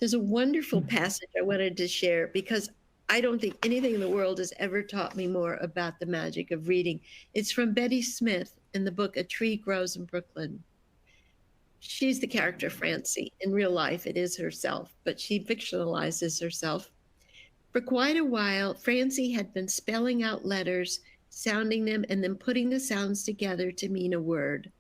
There's a wonderful Mhm. passage I wanted to share because I don't think anything in the world has ever taught me more about the magic of reading. It's from Betty Smith in the book A Tree Grows in Brooklyn. She's the character Francie. In real life, it is herself, but she fictionalizes herself. For quite a while, Francie had been spelling out letters, sounding them, and then putting the sounds together to mean a word.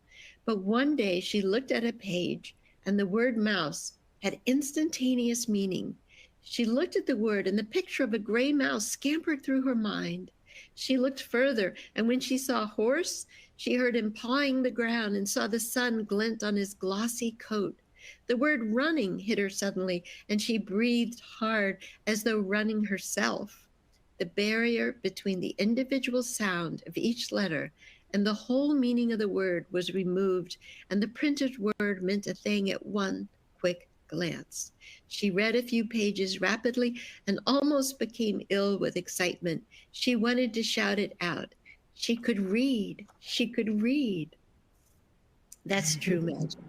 But one day she looked at a page, and the word mouse had instantaneous meaning. She looked at the word, and the picture of a gray mouse scampered through her mind. She looked further, and when she saw horse, she heard him pawing the ground and saw the sun glint on his glossy coat. The word running hit her suddenly, and she breathed hard as though running herself. The barrier between the individual sound of each letter and the whole meaning of the word was removed, and the printed word meant a thing at one quick glance. She read a few pages rapidly and almost became ill with excitement. She wanted to shout it out. She could read. She could read. That's true magic.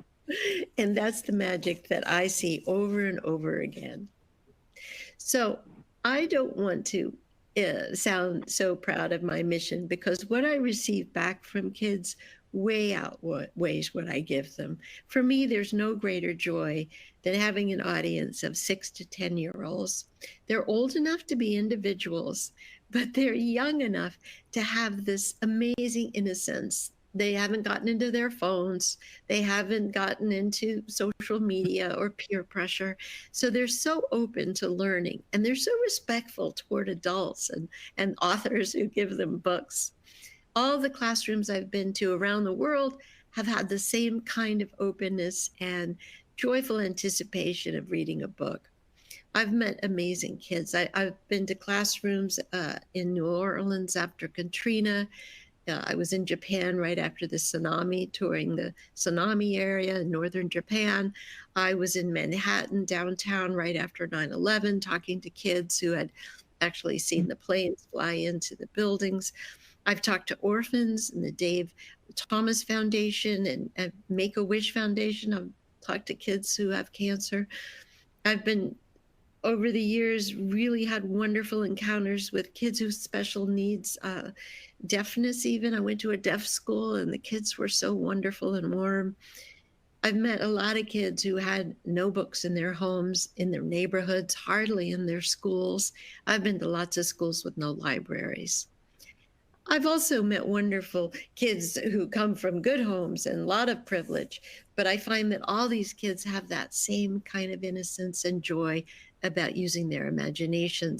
And that's the magic that I see over and over again. So I don't want to sound so proud of my mission because what I receive back from kids way outweighs what I give them. For me, there's no greater joy than having an audience of 6 to 10-year-olds. They're old enough to be individuals, but they're young enough to have this amazing innocence. They haven't gotten into their phones. They haven't gotten into social media or peer pressure. So they're so open to learning and they're so respectful toward adults and authors who give them books. All the classrooms I've been to around the world have had the same kind of openness and joyful anticipation of reading a book. I've met amazing kids. I've been to classrooms in New Orleans after Katrina. I was in Japan right after the tsunami, touring the tsunami area in northern Japan. I was in Manhattan downtown right after 9/11, talking to kids who had actually seen the planes fly into the buildings. I've talked to orphans and the Dave Thomas Foundation and Make a Wish Foundation. I've talked to kids who have cancer. I've been over the years really had wonderful encounters with kids with special needs, deafness even. I went to a deaf school and the kids were so wonderful and warm. I've met a lot of kids who had no books in their homes, in their neighborhoods, hardly in their schools. I've been to lots of schools with no libraries. I've also met wonderful kids who come from good homes and a lot of privilege, but I find that all these kids have that same kind of innocence and joy about using their imaginations.